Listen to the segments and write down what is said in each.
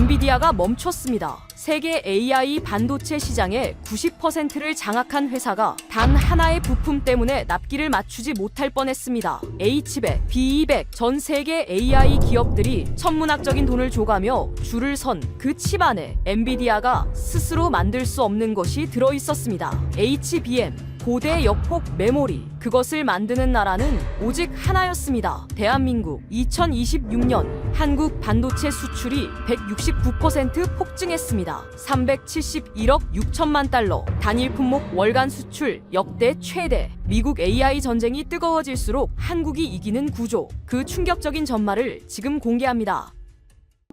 엔비디아가 멈췄습니다. 세계 AI 반도체 시장의 90%를 장악한 회사가 단 하나의 부품 때문에 납기를 맞추지 못할 뻔했습니다. H백, B200 전 세계 AI 기업들이 천문학적인 돈을 줘가며 줄을 선 그 칩 안에 엔비디아가 스스로 만들 수 없는 것이 들어있었습니다. HBM 고대 역폭 메모리, 그것을 만드는 나라는 오직 하나였습니다. 대한민국. 2026년 한국 반도체 수출이 169% 폭증했습니다. 371억 6천만 달러, 단일 품목 월간 수출 역대 최대. 미국 AI 전쟁이 뜨거워질수록 한국이 이기는 구조, 그 충격적인 전말을 지금 공개합니다.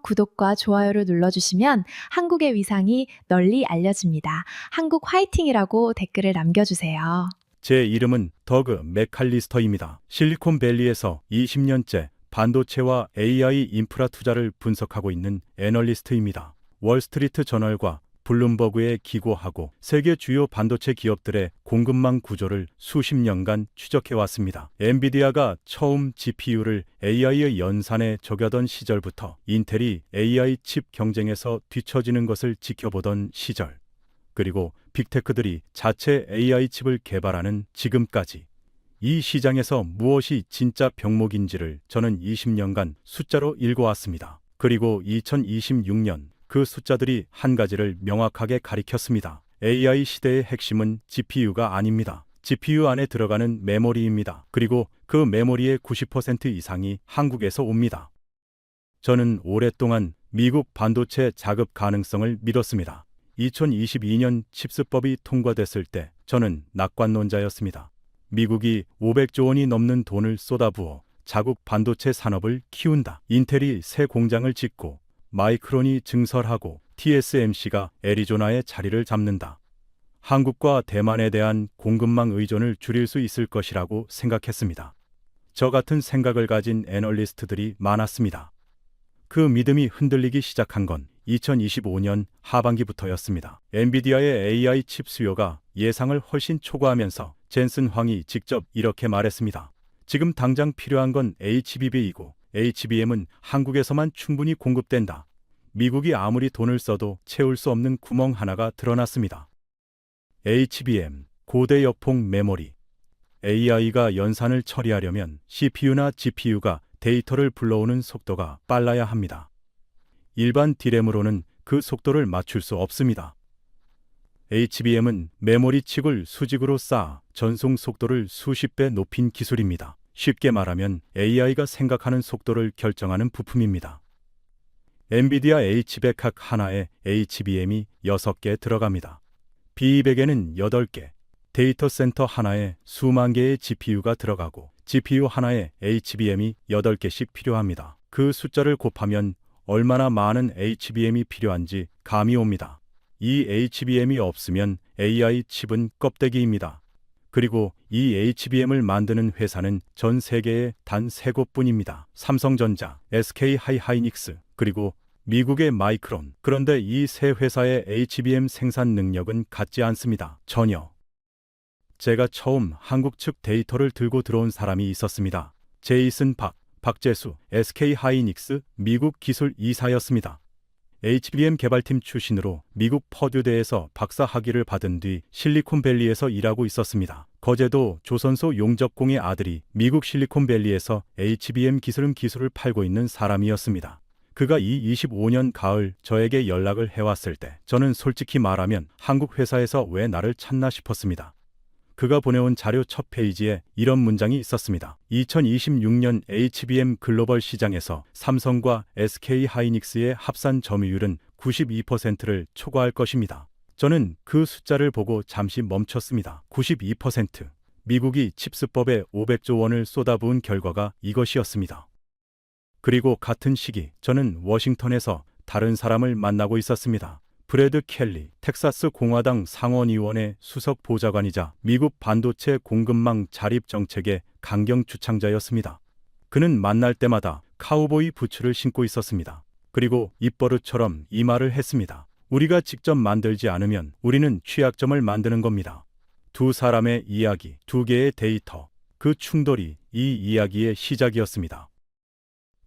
구독과 좋아요를 눌러주시면 한국의 위상이 널리 알려집니다. 한국 화이팅이라고 댓글을 남겨주세요. 제 이름은 더그 맥칼리스터입니다. 실리콘밸리에서 20년째 반도체와 AI 인프라 투자를 분석하고 있는 애널리스트입니다. 월스트리트 저널과 블룸버그에 기고하고 세계 주요 반도체 기업들의 공급망 구조를 수십 년간 추적해왔습니다. 엔비디아가 처음 GPU를 AI의 연산에 적여던 시절부터 인텔이 AI 칩 경쟁에서 뒤처지는 것을 지켜보던 시절, 그리고 빅테크들이 자체 AI 칩을 개발하는 지금까지 이 시장에서 무엇이 진짜 병목인지를 저는 20년간 숫자로 읽어왔습니다. 그리고 2026년 그 숫자들이 한 가지를 명확하게 가리켰습니다. AI 시대의 핵심은 GPU가 아닙니다. GPU 안에 들어가는 메모리입니다. 그리고 그 메모리의 90% 이상이 한국에서 옵니다. 저는 오랫동안 미국 반도체 자급 가능성을 믿었습니다. 2022년 칩스법이 통과됐을 때 저는 낙관론자였습니다. 미국이 500조 원이 넘는 돈을 쏟아부어 자국 반도체 산업을 키운다. 인텔이 새 공장을 짓고 마이크론이 증설하고 TSMC가 애리조나에 자리를 잡는다. 한국과 대만에 대한 공급망 의존을 줄일 수 있을 것이라고 생각했습니다. 저 같은 생각을 가진 애널리스트들이 많았습니다. 그 믿음이 흔들리기 시작한 건 2025년 하반기부터였습니다. 엔비디아의 AI 칩 수요가 예상을 훨씬 초과하면서 젠슨 황이 직접 이렇게 말했습니다. 지금 당장 필요한 건 HBB이고 HBM은 한국에서만 충분히 공급된다. 미국이 아무리 돈을 써도 채울 수 없는 구멍 하나가 드러났습니다. HBM, 고대 역폭 메모리. AI가 연산을 처리하려면 CPU나 GPU가 데이터를 불러오는 속도가 빨라야 합니다. 일반 D램으로는 그 속도를 맞출 수 없습니다. HBM은 메모리 칩을 수직으로 쌓아 전송 속도를 수십 배 높인 기술입니다. 쉽게 말하면 AI가 생각하는 속도를 결정하는 부품입니다. 엔비디아 H백 하나에 HBM이 6개 들어갑니다. B200에는 8개, 데이터 센터 하나에 수만 개의 GPU가 들어가고 GPU 하나에 HBM이 8개씩 필요합니다. 그 숫자를 곱하면 얼마나 많은 HBM이 필요한지 감이 옵니다. 이 HBM이 없으면 AI 칩은 껍데기입니다. 그리고 이 HBM을 만드는 회사는 전 세계에 단 3곳뿐입니다. 삼성전자, SK하이닉스, 그리고 미국의 마이크론. 그런데 이 세 회사의 HBM 생산 능력은 같지 않습니다. 전혀. 제가 처음 한국 측 데이터를 들고 들어온 사람이 있었습니다. 제이슨 박재수, SK하이닉스 미국 기술 이사였습니다. HBM 개발팀 출신으로 미국 퍼듀대에서 박사 학위를 받은 뒤 실리콘밸리에서 일하고 있었습니다. 거제도 조선소 용접공의 아들이 미국 실리콘밸리에서 HBM 기술을 팔고 있는 사람이었습니다. 그가 이 25년 가을 저에게 연락을 해왔을 때 저는 솔직히 말하면 한국 회사에서 왜 나를 찾나 싶었습니다. 그가 보내온 자료 첫 페이지에 이런 문장이 있었습니다. 2026년 HBM 글로벌 시장에서 삼성과 SK하이닉스의 합산 점유율은 92%를 초과할 것입니다. 저는 그 숫자를 보고 잠시 멈췄습니다. 92%. 미국이 칩스법에 500조 원을 쏟아부은 결과가 이것이었습니다. 그리고 같은 시기 저는 워싱턴에서 다른 사람을 만나고 있었습니다. 브래드 켈리, 텍사스 공화당 상원의원의 수석 보좌관이자 미국 반도체 공급망 자립 정책의 강경 주창자였습니다. 그는 만날 때마다 카우보이 부츠를 신고 있었습니다. 그리고 입버릇처럼 이 말을 했습니다. 우리가 직접 만들지 않으면 우리는 취약점을 만드는 겁니다. 두 사람의 이야기, 두 개의 데이터, 그 충돌이 이 이야기의 시작이었습니다.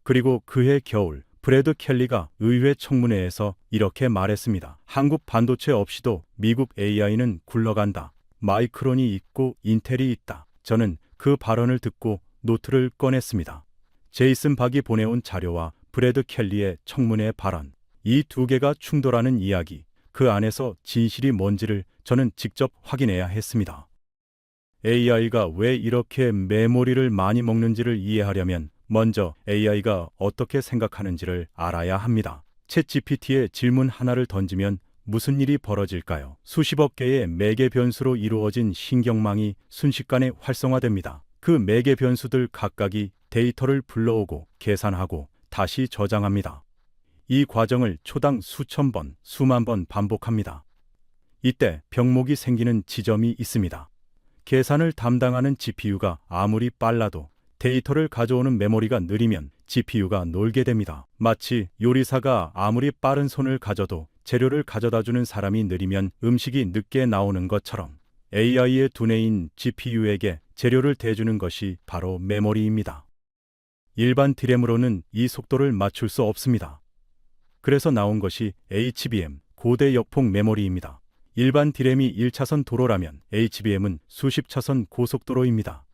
그리고 그해 겨울 브래드 켈리가 의회 청문회에서 이렇게 말했습니다. 한국 반도체 없이도 미국 AI는 굴러간다. 마이크론이 있고 인텔이 있다. 저는 그 발언을 듣고 노트를 꺼냈습니다. 제이슨 박이 보내온 자료와 브래드 켈리의 청문회 발언. 이 두 개가 충돌하는 이야기, 그 안에서 진실이 뭔지를 저는 직접 확인해야 했습니다. AI가 왜 이렇게 메모리를 많이 먹는지를 이해하려면 먼저 AI가 어떻게 생각하는지를 알아야 합니다. 챗 GPT에 질문 하나를 던지면 무슨 일이 벌어질까요? 수십억 개의 매개 변수로 이루어진 신경망이 순식간에 활성화됩니다. 그 매개 변수들 각각이 데이터를 불러오고 계산하고 다시 저장합니다. 이 과정을 초당 수천 번, 수만 번 반복합니다. 이때 병목이 생기는 지점이 있습니다. 계산을 담당하는 GPU가 아무리 빨라도 데이터를 가져오는 메모리가 느리면 GPU가 놀게 됩니다. 마치 요리사가 아무리 빠른 손을 가져도 재료를 가져다주는 사람이 느리면 음식이 늦게 나오는 것처럼 AI의 두뇌인 GPU에게 재료를 대주는 것이 바로 메모리입니다. 일반 DRAM으로는 이 속도를 맞출 수 없습니다. 그래서 나온 것이 HBM, 고대 역폭 메모리입니다. 일반 DRAM이 1차선 도로라면 HBM은 수십 차선 고속도로입니다.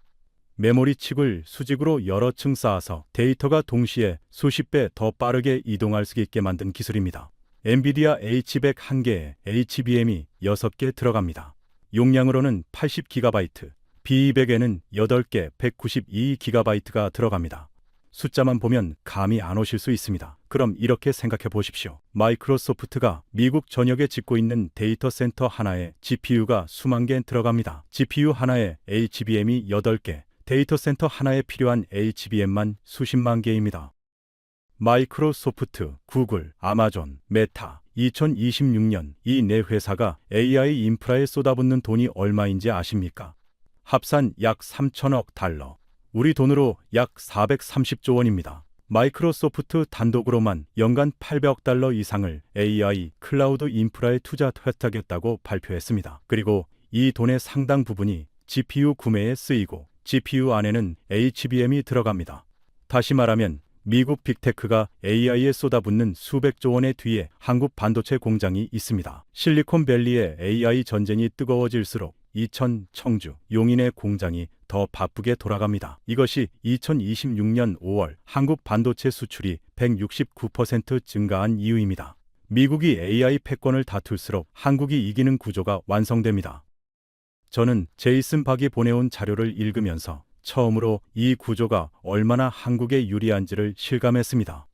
메모리 칩을 수직으로 여러 층 쌓아서 데이터가 동시에 수십 배 더 빠르게 이동할 수 있게 만든 기술입니다. 엔비디아 H100 1개에 HBM이 6개 들어갑니다. 용량으로는 80GB, B200에는 8개 192GB가 들어갑니다. 숫자만 보면 감이 안 오실 수 있습니다. 그럼 이렇게 생각해 보십시오. 마이크로소프트가 미국 전역에 짓고 있는 데이터 센터 하나에 GPU가 수만 개 들어갑니다. GPU 하나에 HBM이 8개, 데이터 센터 하나에 필요한 HBM만 수십만 개입니다. 마이크로소프트, 구글, 아마존, 메타, 2026년 이 네 회사가 AI 인프라에 쏟아붓는 돈이 얼마인지 아십니까? 합산 약 3천억 달러. 우리 돈으로 약 430조 원입니다. 마이크로소프트 단독으로만 연간 800억 달러 이상을 AI 클라우드 인프라에 투자하겠다고 발표했습니다. 그리고 이 돈의 상당 부분이 GPU 구매에 쓰이고 GPU 안에는 HBM이 들어갑니다. 다시 말하면 미국 빅테크가 AI에 쏟아붓는 수백조 원의 뒤에 한국 반도체 공장이 있습니다. 실리콘밸리의 AI 전쟁이 뜨거워질수록 이천, 청주, 용인의 공장이 더 바쁘게 돌아갑니다. 이것이 2026년 5월 한국 반도체 수출이 169% 증가한 이유입니다. 미국이 AI 패권을 다툴수록 한국이 이기는 구조가 완성됩니다. 저는 제이슨 박이 보내온 자료를 읽으면서 처음으로 이 구조가 얼마나 한국에 유리한지를 실감했습니다.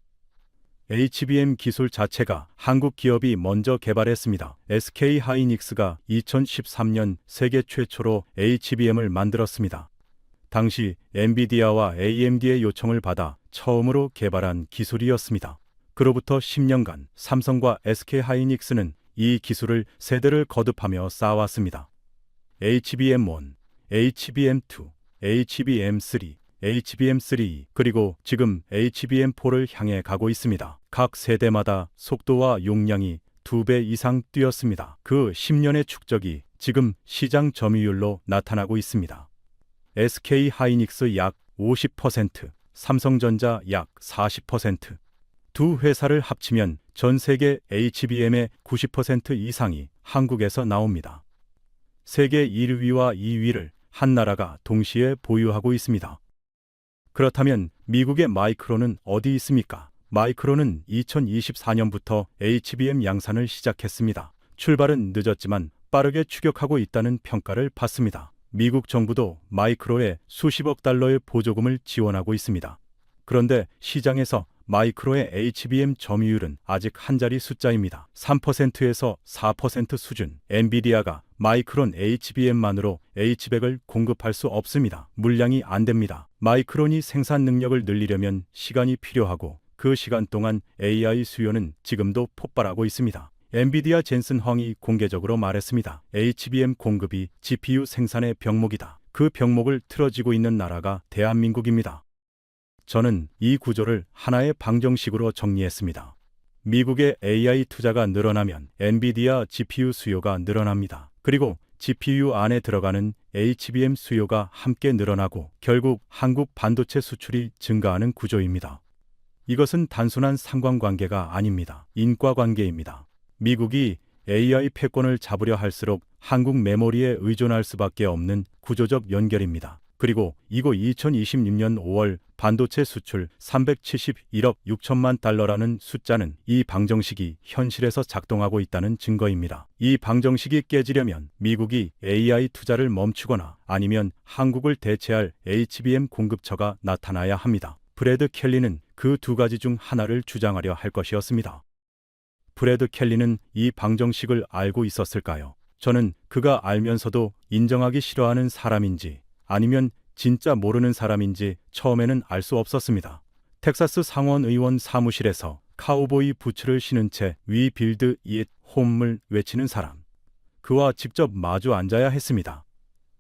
HBM 기술 자체가 한국 기업이 먼저 개발했습니다. SK 하이닉스가 2013년 세계 최초로 HBM을 만들었습니다. 당시 엔비디아와 AMD의 요청을 받아 처음으로 개발한 기술이었습니다. 그로부터 10년간 삼성과 SK 하이닉스는 이 기술을 세대를 거듭하며 쌓아왔습니다. HBM1, HBM2, HBM3, HBM3 그리고 지금 HBM4를 향해 가고 있습니다. 각 세대마다 속도와 용량이 2배 이상 뛰었습니다. 그 10년의 축적이 지금 시장 점유율로 나타나고 있습니다. SK 하이닉스 약 50%, 삼성전자 약 40%. 두 회사를 합치면 전 세계 HBM의 90% 이상이 한국에서 나옵니다. 세계 1위와 2위를 한 나라가 동시에 보유하고 있습니다. 그렇다면 미국의 마이크론은 어디 있습니까? 마이크론은 2024년부터 HBM 양산을 시작했습니다. 출발은 늦었지만 빠르게 추격하고 있다는 평가를 받습니다. 미국 정부도 마이크로에 수십억 달러의 보조금을 지원하고 있습니다. 그런데 시장에서 마이크로의 HBM 점유율은 아직 한 자리 숫자입니다. 3%에서 4% 수준. 엔비디아가 마이크론 HBM만으로 H100을 공급할 수 없습니다. 물량이 안 됩니다. 마이크론이 생산 능력을 늘리려면 시간이 필요하고 그 시간 동안 AI 수요는 지금도 폭발하고 있습니다. 엔비디아 젠슨 황이 공개적으로 말했습니다. HBM 공급이 GPU 생산의 병목이다. 그 병목을 틀어지고 있는 나라가 대한민국입니다. 저는 이 구조를 하나의 방정식으로 정리했습니다. 미국의 AI 투자가 늘어나면 엔비디아 GPU 수요가 늘어납니다. 그리고 GPU 안에 들어가는 HBM 수요가 함께 늘어나고 결국 한국 반도체 수출이 증가하는 구조입니다. 이것은 단순한 상관관계가 아닙니다. 인과관계입니다. 미국이 AI 패권을 잡으려 할수록 한국 메모리에 의존할 수밖에 없는 구조적 연결입니다. 그리고 이거 2026년 5월 반도체 수출 371억 6천만 달러라는 숫자는 이 방정식이 현실에서 작동하고 있다는 증거입니다. 이 방정식이 깨지려면 미국이 AI 투자를 멈추거나 아니면 한국을 대체할 HBM 공급처가 나타나야 합니다. 브래드 켈리는 그 두 가지 중 하나를 주장하려 할 것이었습니다. 브래드 켈리는 이 방정식을 알고 있었을까요? 저는 그가 알면서도 인정하기 싫어하는 사람인지 아니면 진짜 모르는 사람인지 처음에는 알 수 없었습니다. 텍사스 상원의원 사무실에서 카우보이 부츠를 신은 채 "We build it home"을 외치는 사람. 그와 직접 마주 앉아야 했습니다.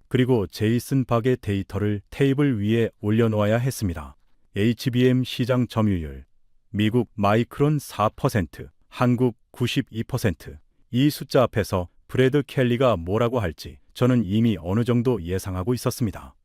그리고 제이슨 박의 데이터를 테이블 위에 올려놓아야 했습니다. HBM 시장 점유율, 미국 마이크론 4%, 한국 92%. 이 숫자 앞에서 브래드 켈리가 뭐라고 할지 저는 이미 어느 정도 예상하고 있었습니다.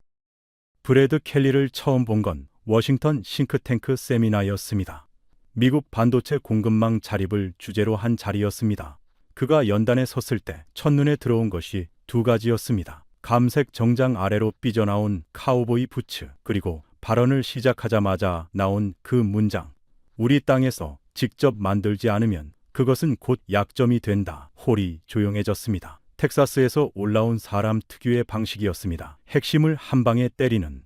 브래드 켈리를 처음 본 건 워싱턴 싱크탱크 세미나였습니다. 미국 반도체 공급망 자립을 주제로 한 자리였습니다. 그가 연단에 섰을 때 첫눈에 들어온 것이 두 가지였습니다. 감색 정장 아래로 삐져나온 카우보이 부츠, 그리고 발언을 시작하자마자 나온 그 문장. "우리 땅에서 직접 만들지 않으면 그것은 곧 약점이 된다." 홀이 조용해졌습니다. 텍사스에서 올라온 사람 특유의 방식이었습니다. 핵심을 한 방에 때리는.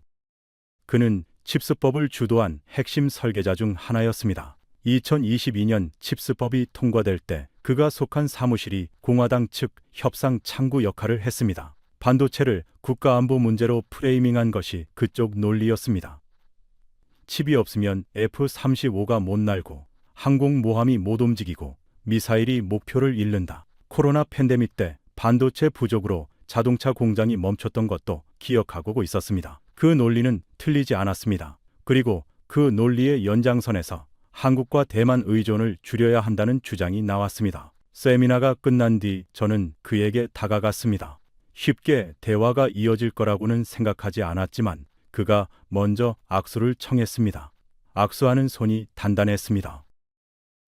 그는 칩스법을 주도한 핵심 설계자 중 하나였습니다. 2022년 칩스법이 통과될 때 그가 속한 사무실이 공화당 측 협상 창구 역할을 했습니다. 반도체를 국가안보 문제로 프레이밍한 것이 그쪽 논리였습니다. 칩이 없으면 F-35가 못 날고 항공모함이 못 움직이고 미사일이 목표를 잃는다. 코로나 팬데믹 때 반도체 부족으로 자동차 공장이 멈췄던 것도 기억하고 있었습니다. 그 논리는 틀리지 않았습니다. 그리고 그 논리의 연장선에서 한국과 대만 의존을 줄여야 한다는 주장이 나왔습니다. 세미나가 끝난 뒤 저는 그에게 다가갔습니다. 쉽게 대화가 이어질 거라고는 생각하지 않았지만 그가 먼저 악수를 청했습니다. 악수하는 손이 단단했습니다.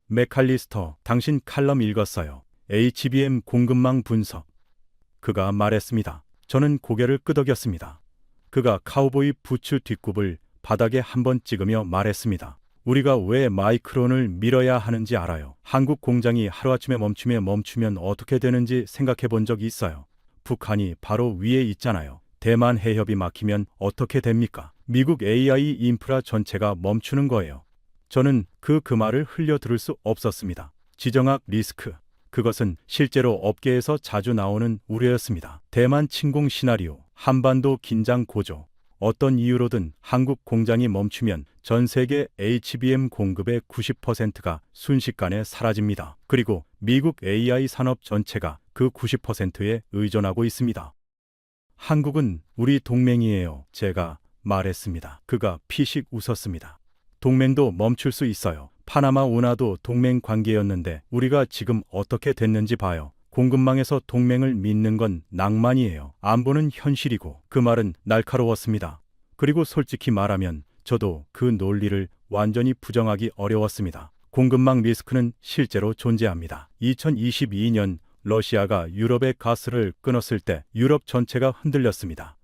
맥칼리스터, 당신 칼럼 읽었어요. HBM 공급망 분석. 그가 말했습니다. 저는 고개를 끄덕였습니다. 그가 카우보이 부츠 뒷굽을 바닥에 한번 찍으며 말했습니다. 우리가 왜 마이크론을 밀어야 하는지 알아요. 한국 공장이 하루아침에 멈추면 어떻게 되는지 생각해 본 적이 있어요. 북한이 바로 위에 있잖아요. 대만 해협이 막히면 어떻게 됩니까? 미국 AI 인프라 전체가 멈추는 거예요. 저는 그 말을 흘려 들을 수 없었습니다. 지정학 리스크. 그것은 실제로 업계에서 자주 나오는 우려였습니다. 대만 침공 시나리오, 한반도 긴장 고조. 어떤 이유로든 한국 공장이 멈추면 전 세계 HBM 공급의 90%가 순식간에 사라집니다. 그리고 미국 AI 산업 전체가 그 90%에 의존하고 있습니다. 한국은 우리 동맹이에요. 제가 말했습니다. 그가 피식 웃었습니다. 동맹도 멈출 수 있어요. 파나마 운하도 동맹 관계였는데 우리가 지금 어떻게 됐는지 봐요. 공급망에서 동맹을 믿는 건 낭만이에요. 안보는 현실이고. 그 말은 날카로웠습니다. 그리고 솔직히 말하면 저도 그 논리를 완전히 부정하기 어려웠습니다. 공급망 리스크는 실제로 존재합니다. 2022년 러시아가 유럽의 가스를 끊었을 때 유럽 전체가 흔들렸습니다.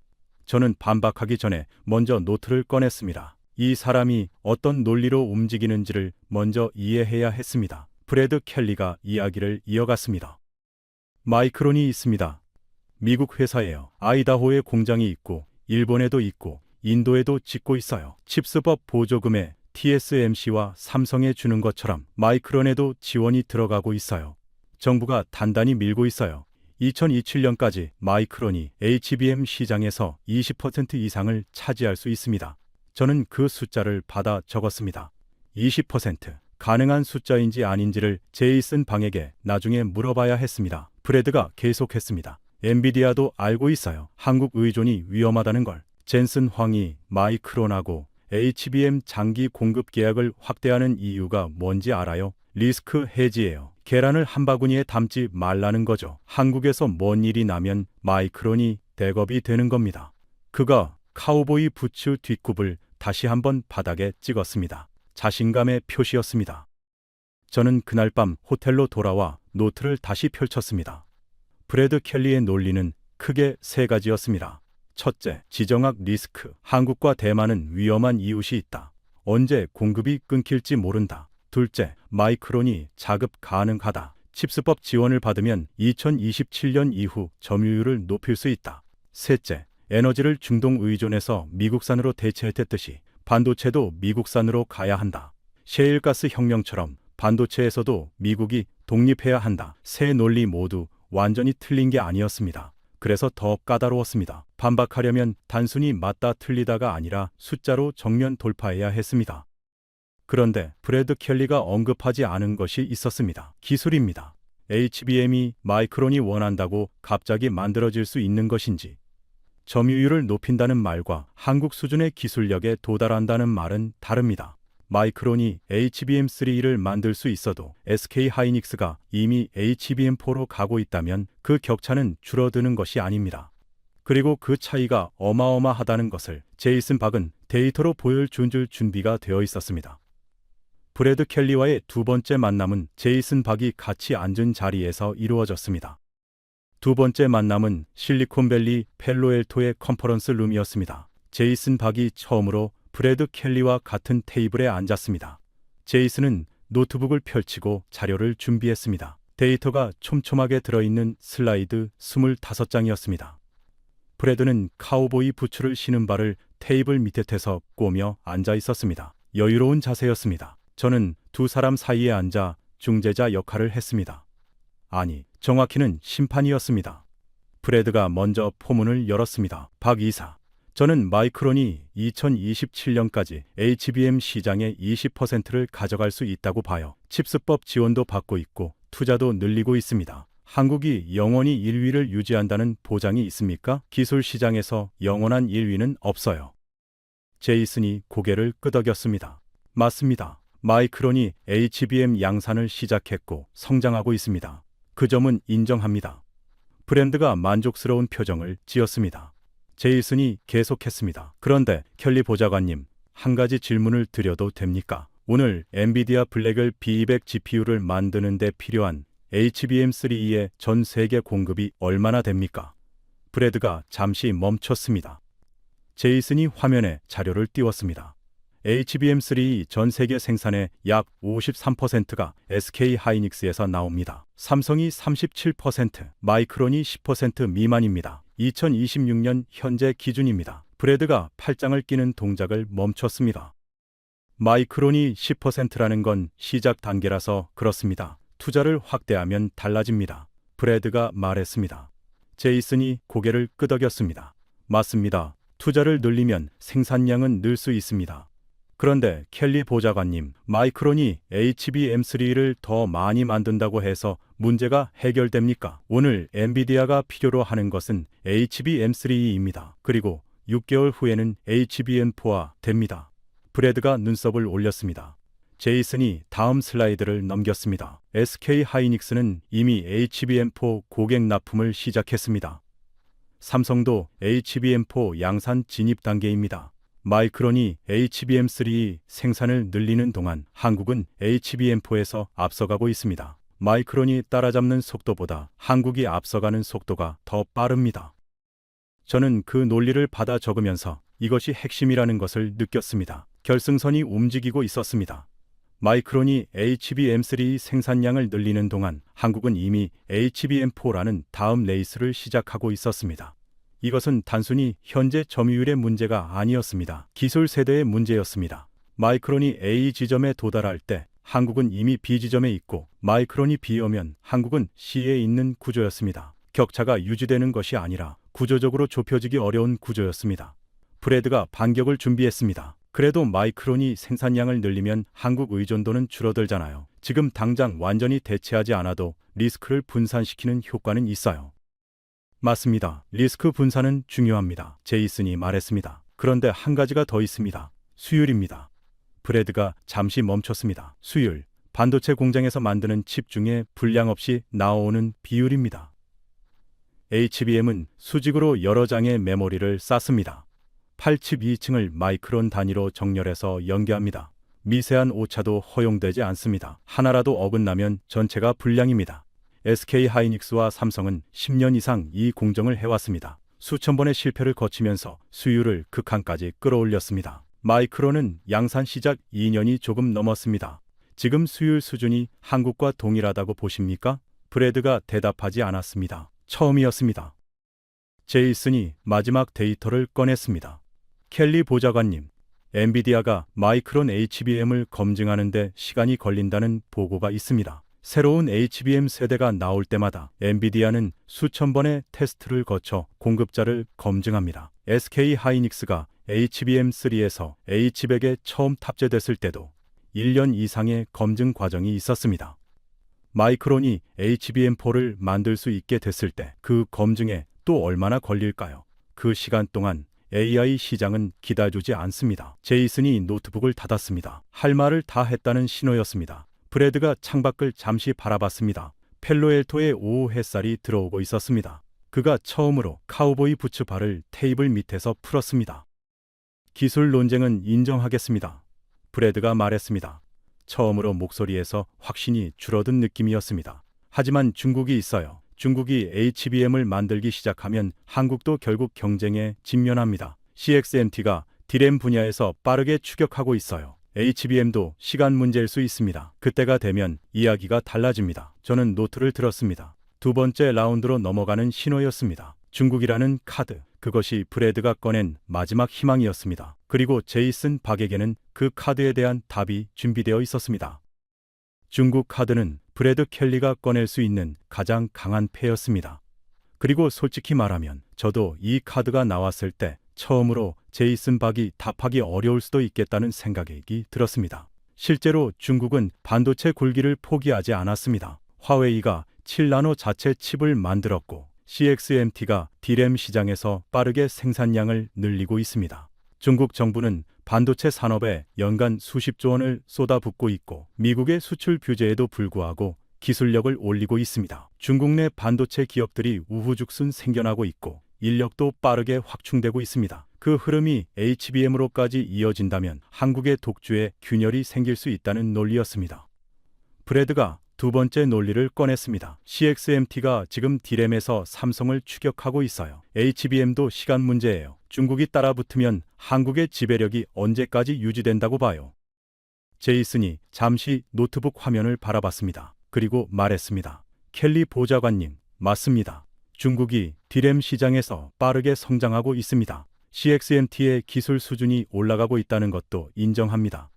저는 반박하기 전에 먼저 노트를 꺼냈습니다. 이 사람이 어떤 논리로 움직이는지를 먼저 이해해야 했습니다. 브래드 켈리가 이야기를 이어갔습니다. 마이크론이 있습니다. 미국 회사예요. 아이다호에 공장이 있고 일본에도 있고 인도에도 짓고 있어요. 칩스법 보조금에 TSMC와 삼성에 주는 것처럼 마이크론에도 지원이 들어가고 있어요. 정부가 단단히 밀고 있어요. 2027년까지 마이크론이 HBM 시장에서 20% 이상을 차지할 수 있습니다. 저는 그 숫자를 받아 적었습니다. 20%. 가능한 숫자인지 아닌지를 제이슨 방에게 나중에 물어봐야 했습니다. 브래드가 계속했습니다. 엔비디아도 알고 있어요. 한국 의존이 위험하다는 걸. 젠슨 황이 마이크론하고 HBM 장기 공급 계약을 확대하는 이유가 뭔지 알아요? 리스크 해지예요. 계란을 한 바구니에 담지 말라는 거죠. 한국에서 뭔 일이 나면 마이크론이 대겁이 되는 겁니다. 그가 카우보이 부츠 뒷굽을 다시 한번 바닥에 찍었습니다. 자신감의 표시였습니다. 저는 그날 밤 호텔로 돌아와 노트를 다시 펼쳤습니다. 브래드 켈리의 논리는 크게 세 가지였습니다. 첫째, 지정학 리스크. 한국과 대만은 위험한 이웃이 있다. 언제 공급이 끊길지 모른다. 둘째, 마이크론이 자급 가능하다. 칩스법 지원을 받으면 2027년 이후 점유율을 높일 수 있다. 셋째, 에너지를 중동 의존에서 미국산으로 대체했듯이 반도체도 미국산으로 가야 한다. 셰일가스 혁명처럼 반도체에서도 미국이 독립해야 한다. 세 논리 모두 완전히 틀린 게 아니었습니다. 그래서 더 까다로웠습니다. 반박하려면 단순히 맞다 틀리다가 아니라 숫자로 정면 돌파해야 했습니다. 그런데 브래드 켈리가 언급하지 않은 것이 있었습니다. 기술입니다. HBM이 마이크론이 원한다고 갑자기 만들어질 수 있는 것인지, 점유율을 높인다는 말과 한국 수준의 기술력에 도달한다는 말은 다릅니다. 마이크론이 HBM3를 만들 수 있어도 SK 하이닉스가 이미 HBM4로 가고 있다면 그 격차는 줄어드는 것이 아닙니다. 그리고 그 차이가 어마어마하다는 것을 제이슨 박은 데이터로 보여줄 준비가 되어 있었습니다. 브래드 켈리와의 두 번째 만남은 제이슨 박이 같이 앉은 자리에서 이루어졌습니다. 두 번째 만남은 실리콘밸리 펠로엘토의 컨퍼런스 룸이었습니다. 제이슨 박이 처음으로 브래드 켈리와 같은 테이블에 앉았습니다. 제이슨은 노트북을 펼치고 자료를 준비했습니다. 데이터가 촘촘하게 들어있는 슬라이드 25장이었습니다. 브래드는 카우보이 부츠를 신은 발을 테이블 밑에 대서 꼬며 앉아 있었습니다. 여유로운 자세였습니다. 저는 두 사람 사이에 앉아 중재자 역할을 했습니다. 아니, 정확히는 심판이었습니다. 브래드가 먼저 포문을 열었습니다. 박 이사, 저는 마이크론이 2027년까지 HBM 시장의 20%를 가져갈 수 있다고 봐요. 칩스법 지원도 받고 있고 투자도 늘리고 있습니다. 한국이 영원히 1위를 유지한다는 보장이 있습니까? 기술 시장에서 영원한 1위는 없어요. 제이슨이 고개를 끄덕였습니다. 맞습니다. 마이크론이 HBM 양산을 시작했고 성장하고 있습니다. 그 점은 인정합니다. 브랜드가 만족스러운 표정을 지었습니다. 제이슨이 계속했습니다. 그런데 켈리 보좌관님, 한 가지 질문을 드려도 됩니까? 오늘 엔비디아 블랙을 B200 GPU를 만드는 데 필요한 HBM3의 전 세계 공급이 얼마나 됩니까? 브래드가 잠시 멈췄습니다. 제이슨이 화면에 자료를 띄웠습니다. HBM3 전 세계 생산의 약 53%가 SK 하이닉스에서 나옵니다. 삼성이 37%, 마이크론이 10% 미만입니다. 2026년 현재 기준입니다. 브래드가 팔짱을 끼는 동작을 멈췄습니다. 마이크론이 10%라는 건 시작 단계라서 그렇습니다. 투자를 확대하면 달라집니다. 브래드가 말했습니다. 제이슨이 고개를 끄덕였습니다. 맞습니다. 투자를 늘리면 생산량은 늘 수 있습니다. 그런데 켈리 보좌관님, 마이크론이 HBM3를 더 많이 만든다고 해서 문제가 해결됩니까? 오늘 엔비디아가 필요로 하는 것은 HBM3입니다. 그리고 6개월 후에는 HBM4가 됩니다. 브래드가 눈썹을 올렸습니다. 제이슨이 다음 슬라이드를 넘겼습니다. SK 하이닉스는 이미 HBM4 고객 납품을 시작했습니다. 삼성도 HBM4 양산 진입 단계입니다. 마이크론이 HBM3 생산을 늘리는 동안 한국은 HBM4에서 앞서가고 있습니다. 마이크론이 따라잡는 속도보다 한국이 앞서가는 속도가 더 빠릅니다. 저는 그 논리를 받아 적으면서 이것이 핵심이라는 것을 느꼈습니다. 결승선이 움직이고 있었습니다. 마이크론이 HBM3 생산량을 늘리는 동안 한국은 이미 HBM4라는 다음 레이스를 시작하고 있었습니다. 이것은 단순히 현재 점유율의 문제가 아니었습니다. 기술 세대의 문제였습니다. 마이크론이 A 지점에 도달할 때 한국은 이미 B 지점에 있고 마이크론이 B여면 한국은 C에 있는 구조였습니다. 격차가 유지되는 것이 아니라 구조적으로 좁혀지기 어려운 구조였습니다. 브래드가 반격을 준비했습니다. 그래도 마이크론이 생산량을 늘리면 한국 의존도는 줄어들잖아요. 지금 당장 완전히 대체하지 않아도 리스크를 분산시키는 효과는 있어요. 맞습니다. 리스크 분산은 중요합니다. 제이슨이 말했습니다. 그런데 한 가지가 더 있습니다. 수율입니다. 브래드가 잠시 멈췄습니다. 수율, 반도체 공장에서 만드는 칩 중에 불량 없이 나오는 비율입니다. HBM은 수직으로 여러 장의 메모리를 쌓습니다. 8칩 2층을 마이크론 단위로 정렬해서 연계합니다. 미세한 오차도 허용되지 않습니다. 하나라도 어긋나면 전체가 불량입니다. SK 하이닉스와 삼성은 10년 이상 이 공정을 해왔습니다. 수천 번의 실패를 거치면서 수율을 극한까지 끌어올렸습니다. 마이크론은 양산 시작 2년이 조금 넘었습니다. 지금 수율 수준이 한국과 동일하다고 보십니까? 브래드가 대답하지 않았습니다. 처음이었습니다. 제이슨이 마지막 데이터를 꺼냈습니다. 켈리 보좌관님, 엔비디아가 마이크론 HBM을 검증하는데 시간이 걸린다는 보고가 있습니다. 새로운 HBM 세대가 나올 때마다 엔비디아는 수천 번의 테스트를 거쳐 공급자를 검증합니다. SK 하이닉스가 HBM3에서 H100에 처음 탑재됐을 때도 1년 이상의 검증 과정이 있었습니다. 마이크론이 HBM4를 만들 수 있게 됐을 때 그 검증에 또 얼마나 걸릴까요? 그 시간 동안 AI 시장은 기다려주지 않습니다. 제이슨이 노트북을 닫았습니다. 할 말을 다 했다는 신호였습니다. 브래드가 창밖을 잠시 바라봤습니다. 펠로엘토의 오후 햇살이 들어오고 있었습니다. 그가 처음으로 카우보이 부츠 발을 테이블 밑에서 풀었습니다. 기술 논쟁은 인정하겠습니다. 브래드가 말했습니다. 처음으로 목소리에서 확신이 줄어든 느낌이었습니다. 하지만 중국이 있어요. 중국이 HBM을 만들기 시작하면 한국도 결국 경쟁에 직면합니다. CXMT가 D램 분야에서 빠르게 추격하고 있어요. HBM도 시간 문제일 수 있습니다. 그때가 되면 이야기가 달라집니다. 저는 노트를 들었습니다. 두 번째 라운드로 넘어가는 신호였습니다. 중국이라는 카드, 그것이 브래드가 꺼낸 마지막 희망이었습니다. 그리고 제이슨 박에게는 그 카드에 대한 답이 준비되어 있었습니다. 중국 카드는 브래드 켈리가 꺼낼 수 있는 가장 강한 패였습니다. 그리고 솔직히 말하면 저도 이 카드가 나왔을 때 처음으로 제이슨 박이 답하기 어려울 수도 있겠다는 생각이 들었습니다. 실제로 중국은 반도체 굴기를 포기하지 않았습니다. 화웨이가 7나노 자체 칩을 만들었고 CXMT가 D램 시장에서 빠르게 생산량을 늘리고 있습니다. 중국 정부는 반도체 산업에 연간 수십조 원을 쏟아붓고 있고 미국의 수출 규제에도 불구하고 기술력을 올리고 있습니다. 중국 내 반도체 기업들이 우후죽순 생겨나고 있고 인력도 빠르게 확충되고 있습니다. 그 흐름이 HBM으로까지 이어진다면 한국의 독주에 균열이 생길 수 있다는 논리였습니다. 브래드가 두 번째 논리를 꺼냈습니다. CXMT가 지금 D램에서 삼성을 추격하고 있어요. HBM도 시간 문제예요. 중국이 따라붙으면 한국의 지배력이 언제까지 유지된다고 봐요. 제이슨이 잠시 노트북 화면을 바라봤습니다. 그리고 말했습니다. 켈리 보좌관님, 맞습니다. 중국이 D램 시장에서 빠르게 성장하고 있습니다. CXMT의 기술 수준이 올라가고 있다는 것도 인정합니다.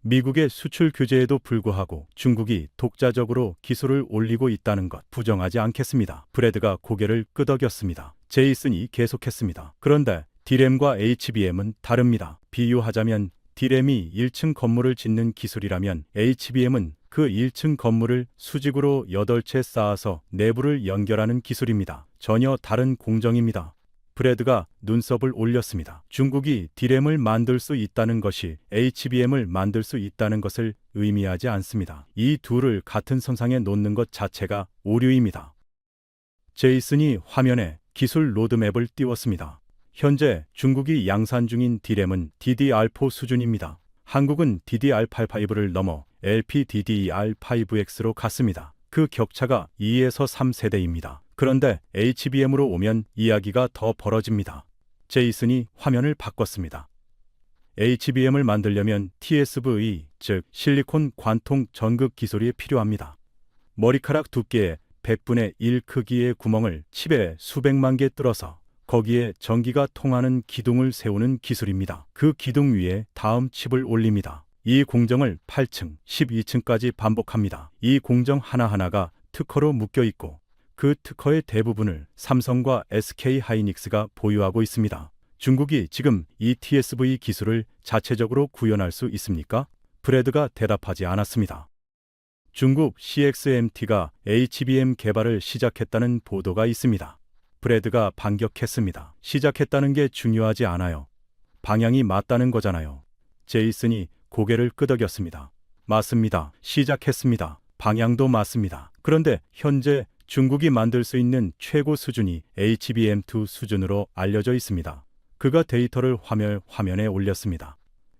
미국의 수출 규제에도 불구하고 중국이 독자적으로 기술을 올리고 있다는 것 부정하지 않겠습니다. 브래드가 고개를 끄덕였습니다. 제이슨이 계속했습니다. 그런데 D램과 HBM은 다릅니다. 비유하자면 D램이 1층 건물을 짓는 기술이라면 HBM은 그 1층 건물을 수직으로 8채 쌓아서 내부를 연결하는 기술입니다. 전혀 다른 공정입니다. 브래드가 눈썹을 올렸습니다. 중국이 D램을 만들 수 있다는 것이 HBM을 만들 수 있다는 것을 의미하지 않습니다. 이 둘을 같은 선상에 놓는 것 자체가 오류입니다. 제이슨이 화면에 기술 로드맵을 띄웠습니다. 현재 중국이 양산 중인 D램은 DDR4 수준입니다. 한국은 DDR5를 넘어 LPDDR5X로 갔습니다. 그 격차가 2에서 3세대입니다. 그런데 HBM으로 오면 이야기가 더 벌어집니다. 제이슨이 화면을 바꿨습니다. HBM을 만들려면 TSV, 즉 실리콘 관통 전극 기술이 필요합니다. 머리카락 두께의 100분의 1 크기의 구멍을 칩에 수백만 개 뚫어서 거기에 전기가 통하는 기둥을 세우는 기술입니다. 그 기둥 위에 다음 칩을 올립니다. 이 공정을 8층, 12층까지 반복합니다. 이 공정 하나하나가 특허로 묶여 있고 그 특허의 대부분을 삼성과 SK 하이닉스가 보유하고 있습니다. 중국이 지금 이 TSV 기술을 자체적으로 구현할 수 있습니까? 브래드가 대답하지 않았습니다. 중국 CXMT가 HBM 개발을 시작했다는 보도가 있습니다. 브래드가 반격했습니다. 시작했다는 게 중요하지 않아요. 방향이 맞다는 거잖아요. 제이슨이 고개를 끄덕였습니다. 맞습니다. 시작했습니다. 방향도 맞습니다. 그런데 현재 중국이 만들 수 있는 최고 수준이 HBM2 수준으로 알려져 있습니다. 그가 데이터를 화면에 올렸습니다.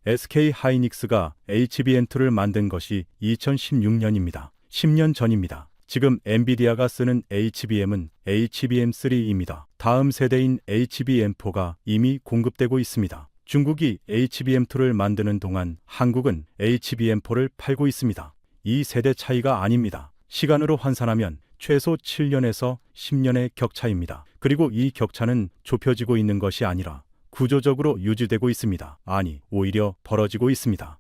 SK 하이닉스가 HBM2를 만든 것이 2016년입니다. 10년 전입니다. 지금 엔비디아가 쓰는 HBM은 HBM3입니다. 다음 세대인 HBM4가 이미 공급되고 있습니다. 중국이 HBM2를 만드는 동안 한국은 HBM4를 팔고 있습니다. 이 세대 차이가 아닙니다. 시간으로 환산하면 최소 7년에서 10년의 격차입니다. 그리고 이 격차는 좁혀지고 있는 것이 아니라 구조적으로 유지되고 있습니다. 아니, 오히려 벌어지고 있습니다.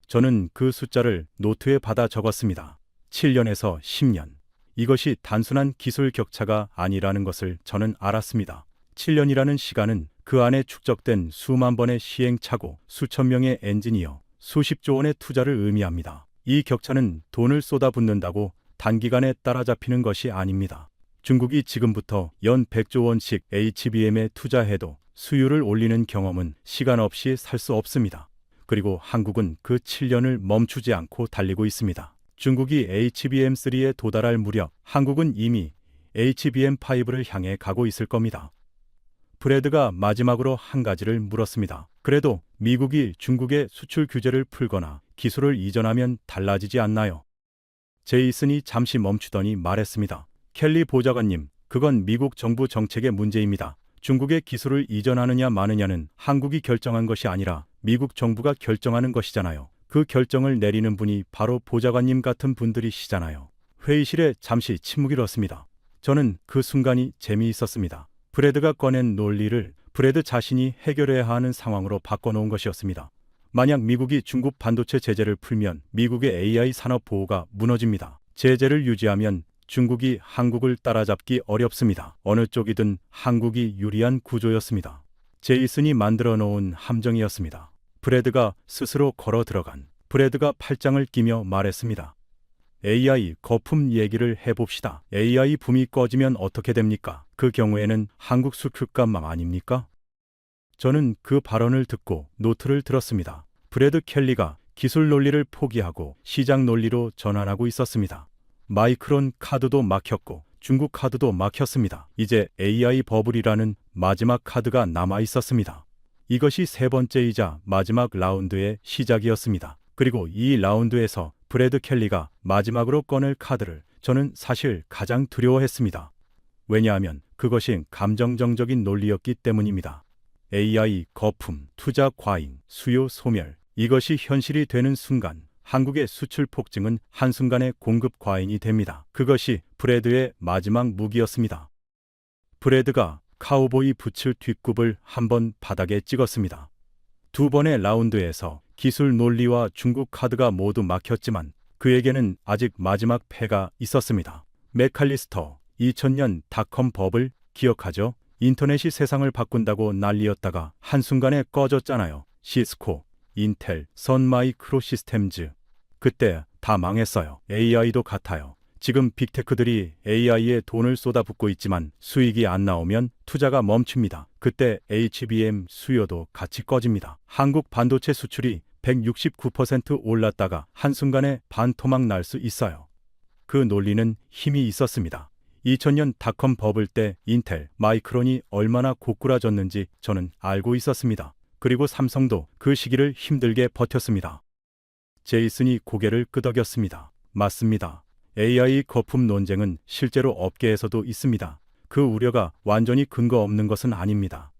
저는 그 숫자를 노트에 받아 적었습니다. 7년에서 10년. 이것이 단순한 기술 격차가 아니라는 것을 저는 알았습니다. 7년이라는 시간은 그 안에 축적된 수만 번의 시행착오, 수천 명의 엔지니어, 수십조 원의 투자를 의미합니다. 이 격차는 돈을 쏟아붓는다고 단기간에 따라잡히는 것이 아닙니다. 중국이 지금부터 연 100조 원씩 HBM에 투자해도 수율을 올리는 경험은 시간 없이 살 수 없습니다. 그리고 한국은 그 7년을 멈추지 않고 달리고 있습니다. 중국이 HBM3에 도달할 무렵 한국은 이미 HBM5를 향해 가고 있을 겁니다. 브래드가 마지막으로 한 가지를 물었습니다. 그래도 미국이 중국의 수출 규제를 풀거나 기술을 이전하면 달라지지 않나요? 제이슨이 잠시 멈추더니 말했습니다. 켈리 보좌관님, 그건 미국 정부 정책의 문제입니다. 중국의 기술을 이전하느냐 마느냐는 한국이 결정한 것이 아니라 미국 정부가 결정하는 것이잖아요. 그 결정을 내리는 분이 바로 보좌관님 같은 분들이시잖아요. 회의실에 잠시 침묵이 일었습니다. 저는 그 순간이 재미있었습니다. 브래드가 꺼낸 논리를 브래드 자신이 해결해야 하는 상황으로 바꿔놓은 것이었습니다. 만약 미국이 중국 반도체 제재를 풀면 미국의 AI 산업 보호가 무너집니다. 제재를 유지하면 중국이 한국을 따라잡기 어렵습니다. 어느 쪽이든 한국이 유리한 구조였습니다. 제이슨이 만들어 놓은 함정이었습니다. 브래드가 스스로 걸어 들어간 브래드가 팔짱을 끼며 말했습니다. AI 거품 얘기를 해봅시다. AI 붐이 꺼지면 어떻게 됩니까? 그 경우에는 한국 수출값만 아닙니까? 저는 그 발언을 듣고 노트를 들었습니다. 브래드 켈리가 기술 논리를 포기하고 시장 논리로 전환하고 있었습니다. 마이크론 카드도 막혔고 중국 카드도 막혔습니다. 이제 AI 버블이라는 마지막 카드가 남아 있었습니다. 이것이 세 번째이자 마지막 라운드의 시작이었습니다. 그리고 이 라운드에서 브래드 켈리가 마지막으로 꺼낼 카드를 저는 사실 가장 두려워했습니다. 왜냐하면 그것이 감정정적인 논리였기 때문입니다. AI 거품, 투자 과잉, 수요 소멸. 이것이 현실이 되는 순간 한국의 수출 폭증은 한순간에 공급 과잉이 됩니다. 그것이 브래드의 마지막 무기였습니다. 브래드가 카우보이 붓을 뒷굽을 한번 바닥에 찍었습니다. 두 번의 라운드에서 기술 논리와 중국 카드가 모두 막혔지만 그에게는 아직 마지막 패가 있었습니다. 맥칼리스터, 2000년 닷컴 버블 기억하죠? 인터넷이 세상을 바꾼다고 난리였다가 한순간에 꺼졌잖아요. 시스코, 인텔, 선 마이크로 시스템즈. 그때 다 망했어요. AI도 같아요. 지금 빅테크들이 AI에 돈을 쏟아붓고 있지만 수익이 안 나오면 투자가 멈춥니다. 그때 HBM 수요도 같이 꺼집니다. 한국 반도체 수출이 169% 올랐다가 한순간에 반토막 날 수 있어요. 그 논리는 힘이 있었습니다. 2000년 닷컴 버블 때 인텔, 마이크론이 얼마나 고꾸라졌는지 저는 알고 있었습니다. 그리고 삼성도 그 시기를 힘들게 버텼습니다. 제이슨이 고개를 끄덕였습니다. 맞습니다. AI 거품 논쟁은 실제로 업계에서도 있습니다. 그 우려가 완전히 근거 없는 것은 아닙니다.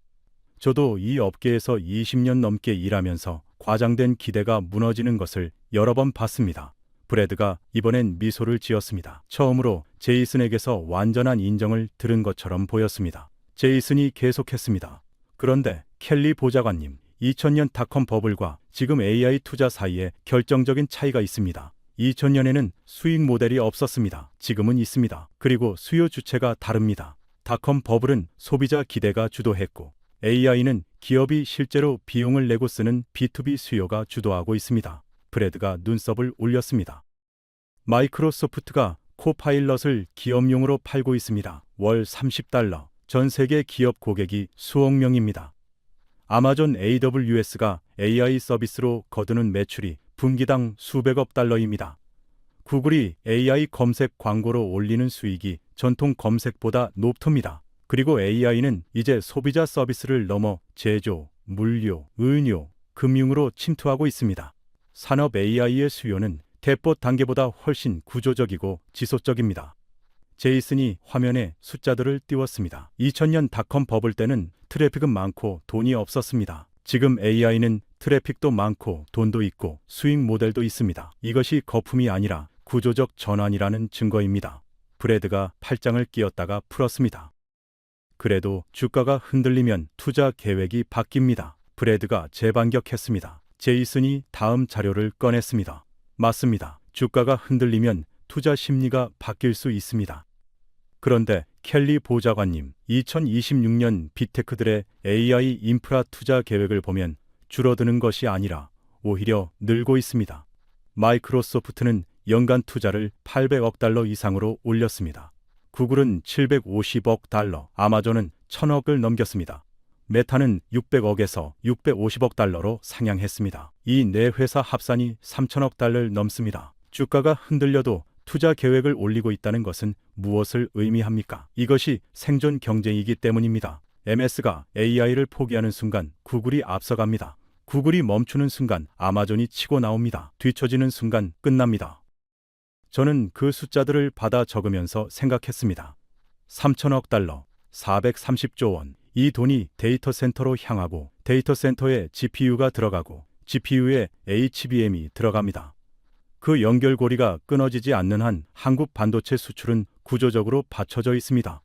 저도 이 업계에서 20년 넘게 일하면서 과장된 기대가 무너지는 것을 여러 번 봤습니다. 브래드가 이번엔 미소를 지었습니다. 처음으로 제이슨에게서 완전한 인정을 들은 것처럼 보였습니다. 제이슨이 계속했습니다. 그런데 켈리 보좌관님, 2000년 닷컴 버블과 지금 AI 투자 사이에 결정적인 차이가 있습니다. 2000년에는 수익 모델이 없었습니다. 지금은 있습니다. 그리고 수요 주체가 다릅니다. 닷컴 버블은 소비자 기대가 주도했고 AI는 기업이 실제로 비용을 내고 쓰는 B2B 수요가 주도하고 있습니다. 브래드가 눈썹을 올렸습니다. 마이크로소프트가 코파일럿을 기업용으로 팔고 있습니다. 월 $30. 전 세계 기업 고객이 수억 명입니다. 아마존 AWS가 AI 서비스로 거두는 매출이 분기당 수백억 달러입니다. 구글이 AI 검색 광고로 올리는 수익이 전통 검색보다 높습니다. 그리고 AI는 이제 소비자 서비스를 넘어 제조, 물류, 은유, 금융으로 침투하고 있습니다. 산업 AI의 수요는 대포 단계보다 훨씬 구조적이고 지속적입니다. 제이슨이 화면에 숫자들을 띄웠습니다. 2000년 닷컴 버블 때는 트래픽은 많고 돈이 없었습니다. 지금 AI는 트래픽도 많고 돈도 있고 수익 모델도 있습니다. 이것이 거품이 아니라 구조적 전환이라는 증거입니다. 브래드가 팔짱을 끼었다가 풀었습니다. 그래도 주가가 흔들리면 투자 계획이 바뀝니다. 브래드가 재반격했습니다. 제이슨이 다음 자료를 꺼냈습니다. 맞습니다. 주가가 흔들리면 투자 심리가 바뀔 수 있습니다. 그런데 켈리 보좌관님, 2026년 빅테크들의 AI 인프라 투자 계획을 보면 줄어드는 것이 아니라 오히려 늘고 있습니다. 마이크로소프트는 연간 투자를 800억 달러 이상으로 올렸습니다. 구글은 750억 달러, 아마존은 1000억을 넘겼습니다. 메타는 600억에서 650억 달러로 상향했습니다. 이 네 회사 합산이 3000억 달러를 넘습니다. 주가가 흔들려도 투자 계획을 올리고 있다는 것은 무엇을 의미합니까? 이것이 생존 경쟁이기 때문입니다. MS가 AI를 포기하는 순간 구글이 앞서갑니다. 구글이 멈추는 순간 아마존이 치고 나옵니다. 뒤처지는 순간 끝납니다. 저는 그 숫자들을 받아 적으면서 생각했습니다. 3천억 달러, 430조 원. 이 돈이 데이터 센터로 향하고 데이터 센터에 GPU가 들어가고 GPU에 HBM이 들어갑니다. 그 연결고리가 끊어지지 않는 한 한국 반도체 수출은 구조적으로 받쳐져 있습니다.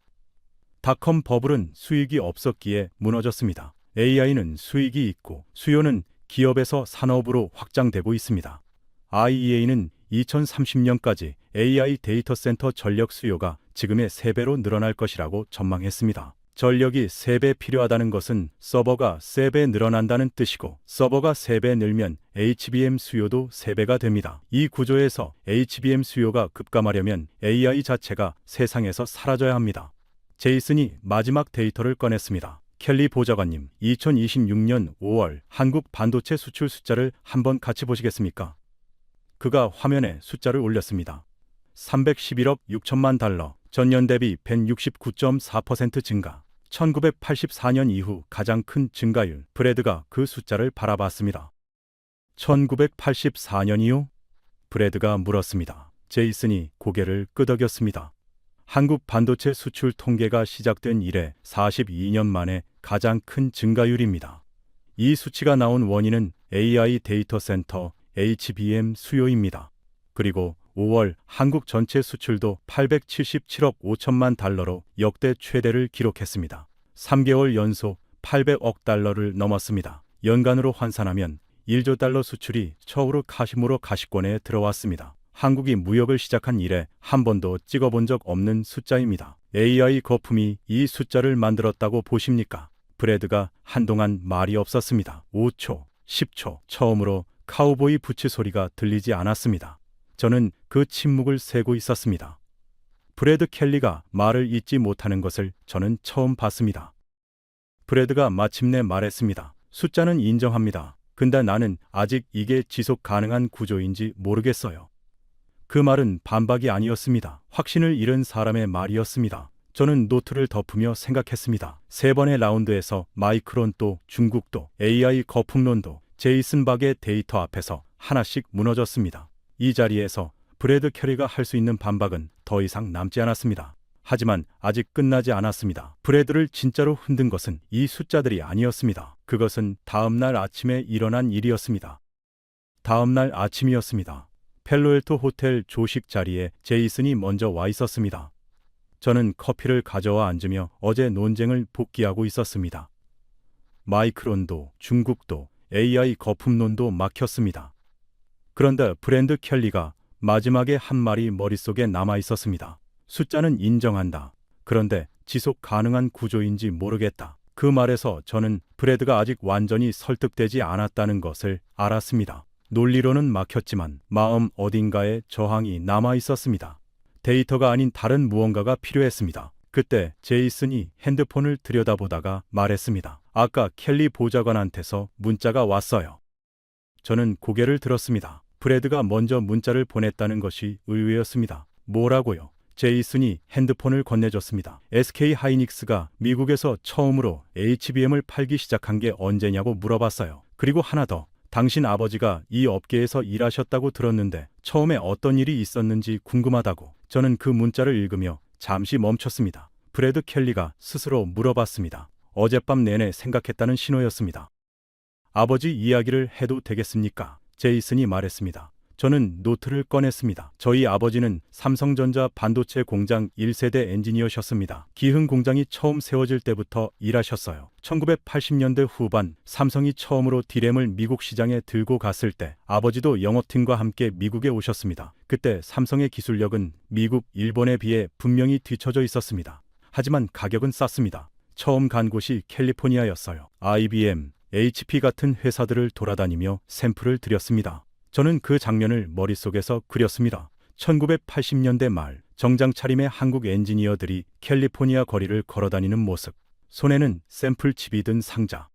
닷컴 버블은 수익이 없었기에 무너졌습니다. AI는 수익이 있고 수요는 기업에서 산업으로 확장되고 있습니다. IEA는 2030년까지 AI 데이터 센터 전력 수요가 지금의 3배로 늘어날 것이라고 전망했습니다. 전력이 3배 필요하다는 것은 서버가 3배 늘어난다는 뜻이고 서버가 3배 늘면 HBM 수요도 3배가 됩니다. 이 구조에서 HBM 수요가 급감하려면 AI 자체가 세상에서 사라져야 합니다. 제이슨이 마지막 데이터를 꺼냈습니다. 켈리 보좌관님, 2026년 5월 한국 반도체 수출 숫자를 한번 같이 보시겠습니까? 그가 화면에 숫자를 올렸습니다. 311억 6천만 달러, 전년 대비 169.4% 증가. 1984년 이후 가장 큰 증가율. 브래드가 그 숫자를 바라봤습니다. 1984년이요? 브래드가 물었습니다. 제이슨이 고개를 끄덕였습니다. 한국 반도체 수출 통계가 시작된 이래 42년 만에 가장 큰 증가율입니다. 이 수치가 나온 원인은 AI 데이터 센터 HBM 수요입니다. 그리고 5월 한국 전체 수출도 877억 5천만 달러로 역대 최대를 기록했습니다. 3개월 연속 800억 달러를 넘었습니다. 연간으로 환산하면 1조 달러 수출이 처음으로 카시무로 가시권에 들어왔습니다. 한국이 무역을 시작한 이래 한 번도 찍어본 적 없는 숫자입니다. AI 거품이 이 숫자를 만들었다고 보십니까? 브래드가 한동안 말이 없었습니다. 5초, 10초, 처음으로 카우보이 부츠 소리가 들리지 않았습니다. 저는 그 침묵을 세고 있었습니다. 브래드 켈리가 말을 잇지 못하는 것을 저는 처음 봤습니다. 브래드가 마침내 말했습니다. 숫자는 인정합니다. 근데 나는 아직 이게 지속 가능한 구조인지 모르겠어요. 그 말은 반박이 아니었습니다. 확신을 잃은 사람의 말이었습니다. 저는 노트를 덮으며 생각했습니다. 3번의 라운드에서 마이크론도 중국도 AI 거품론도 제이슨 박의 데이터 앞에서 하나씩 무너졌습니다. 이 자리에서 브래드 켈리가 할 수 있는 반박은 더 이상 남지 않았습니다. 하지만 아직 끝나지 않았습니다. 브래드를 진짜로 흔든 것은 이 숫자들이 아니었습니다. 그것은 다음 날 아침에 일어난 일이었습니다. 다음 날 아침이었습니다. 펠로엘토 호텔 조식 자리에 제이슨이 먼저 와 있었습니다. 저는 커피를 가져와 앉으며 어제 논쟁을 복기하고 있었습니다. 마이크론도 중국도 AI 거품론도 막혔습니다. 그런데 브래드 켈리가 마지막에 한 말이 머릿속에 남아 있었습니다. 숫자는 인정한다. 그런데 지속 가능한 구조인지 모르겠다. 그 말에서 저는 브래드가 아직 완전히 설득되지 않았다는 것을 알았습니다. 논리로는 막혔지만 마음 어딘가에 저항이 남아 있었습니다. 데이터가 아닌 다른 무언가가 필요했습니다. 그때 제이슨이 핸드폰을 들여다보다가 말했습니다. 아까 켈리 보좌관한테서 문자가 왔어요. 저는 고개를 들었습니다. 브래드가 먼저 문자를 보냈다는 것이 의외였습니다. 뭐라고요? 제이슨이 핸드폰을 건네줬습니다. SK 하이닉스가 미국에서 처음으로 HBM을 팔기 시작한 게 언제냐고 물어봤어요. 그리고 하나 더. 당신 아버지가 이 업계에서 일하셨다고 들었는데 처음에 어떤 일이 있었는지 궁금하다고. 저는 그 문자를 읽으며 잠시 멈췄습니다. 브래드 켈리가 스스로 물어봤습니다. 어젯밤 내내 생각했다는 신호였습니다. 아버지 이야기를 해도 되겠습니까? 제이슨이 말했습니다. 저는 노트를 꺼냈습니다. 저희 아버지는 삼성전자 반도체 공장 1세대 엔지니어셨습니다. 기흥 공장이 처음 세워질 때부터 일하셨어요. 1980년대 후반 삼성이 처음으로 D램을 미국 시장에 들고 갔을 때 아버지도 영업팀과 함께 미국에 오셨습니다. 그때 삼성의 기술력은 미국, 일본에 비해 분명히 뒤처져 있었습니다. 하지만 가격은 쌌습니다. 처음 간 곳이 캘리포니아였어요. IBM, HP 같은 회사들을 돌아다니며 샘플을 드렸습니다. 저는 그 장면을 머릿속에서 그렸습니다. 1980년대 말 정장 차림의 한국 엔지니어들이 캘리포니아 거리를 걸어다니는 모습. 손에는 샘플칩이 든 상자.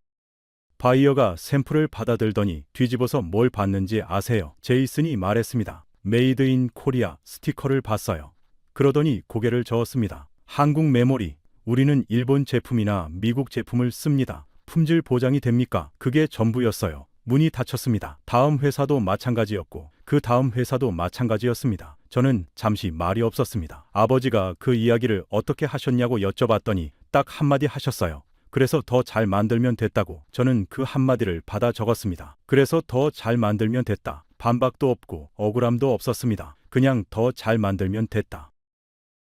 바이어가 샘플을 받아들더니 뒤집어서 뭘 봤는지 아세요? 제이슨이 말했습니다. 메이드 인 코리아 스티커를 봤어요. 그러더니 고개를 저었습니다. 한국 메모리. 우리는 일본 제품이나 미국 제품을 씁니다. 품질 보장이 됩니까? 그게 전부였어요. 문이 닫혔습니다. 다음 회사도 마찬가지였고 그 다음 회사도 마찬가지였습니다. 저는 잠시 말이 없었습니다. 아버지가 그 이야기를 어떻게 하셨냐고 여쭤봤더니 딱 한마디 하셨어요. 그래서 더 잘 만들면 됐다고. 저는 그 한마디를 받아 적었습니다. 그래서 더 잘 만들면 됐다. 반박도 없고 억울함도 없었습니다. 그냥 더 잘 만들면 됐다.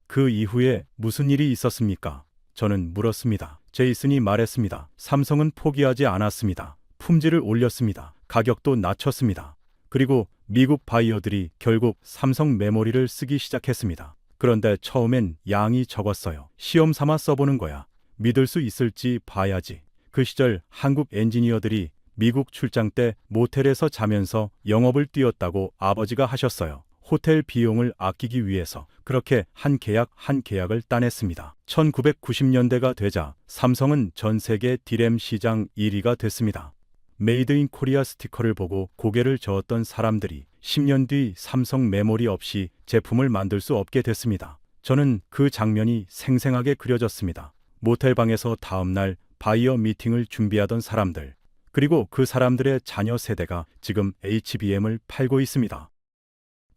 그 이후에 무슨 일이 있었습니까? 저는 물었습니다. 제이슨이 말했습니다. 삼성은 포기하지 않았습니다. 품질을 올렸습니다. 가격도 낮췄습니다. 그리고 미국 바이어들이 결국 삼성 메모리를 쓰기 시작했습니다. 그런데 처음엔 양이 적었어요. 시험 삼아 써보는 거야. 믿을 수 있을지 봐야지. 그 시절 한국 엔지니어들이 미국 출장 때 모텔에서 자면서 영업을 뛰었다고 아버지가 하셨어요. 호텔 비용을 아끼기 위해서. 그렇게 한 계약 한 계약을 따냈습니다. 1990년대가 되자 삼성은 전 세계 D램 시장 1위가 됐습니다. 메이드 인 코리아 스티커를 보고 고개를 저었던 사람들이 10년 뒤 삼성 메모리 없이 제품을 만들 수 없게 됐습니다. 저는 그 장면이 생생하게 그려졌습니다. 모텔방에서 다음날 바이어 미팅을 준비하던 사람들, 그리고 그 사람들의 자녀 세대가 지금 HBM을 팔고 있습니다.